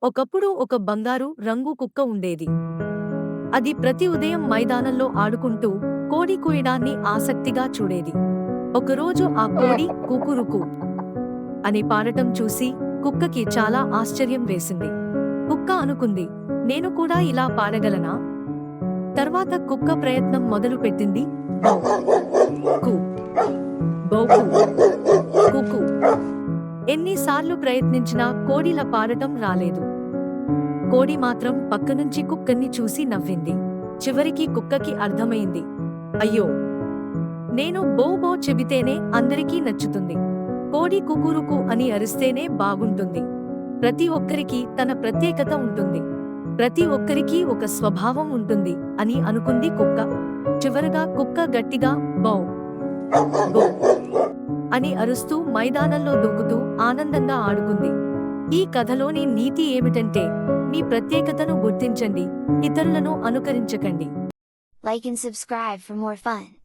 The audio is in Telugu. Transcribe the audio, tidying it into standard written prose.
ఒకప్పుడు ఒక బంగారు రంగు కుక్క ఉండేది. అది ప్రతి ఉదయం మైదానంలో ఆడుకుంటూ కోడి కూయడాన్ని ఆసక్తిగా చూడేది. ఒకరోజు ఆ కోడి కుకురుకు అని పాడటం చూసి కుక్కకి చాలా ఆశ్చర్యం వేసింది. కుక్క అనుకుంది, నేను కూడా ఇలా పాడగలనా? తర్వాత కుక్క ప్రయత్నం మొదలుపెట్టింది. బౌ కు బౌకు కుకు. ఎన్నిసార్లు ప్రయత్నించినా కోడిలా పాడటం రాలేదు. కోడి మాత్రం పక్కనుంచి కుక్కని చూసి నవ్వింది. చివరికి కుక్కకి అర్థమైంది, అయ్యో, నేను బో బో చెబితేనే అందరికీ నచ్చుతుంది. కోడి కుకురుకు అని అరిస్తేనే బాగుంటుంది. ప్రతి ఒక్కరికి తన ప్రత్యేకత ఉంటుంది. ప్రతి ఒక్కరికి ఒక స్వభావం ఉంటుంది అని అనుకుంది కుక్క. చివరగా కుక్క గట్టిగా బౌ బౌ అని అరుస్తూ మైదానంలో దూకుతూ ఆనందంగా ఆడుకుంది. ఈ కథలోని నీతి ఏమిటంటే, మీ ప్రత్యేకతను గుర్తించండి, ఇతరులను అనుకరించకండి. Like and subscribe for more fun.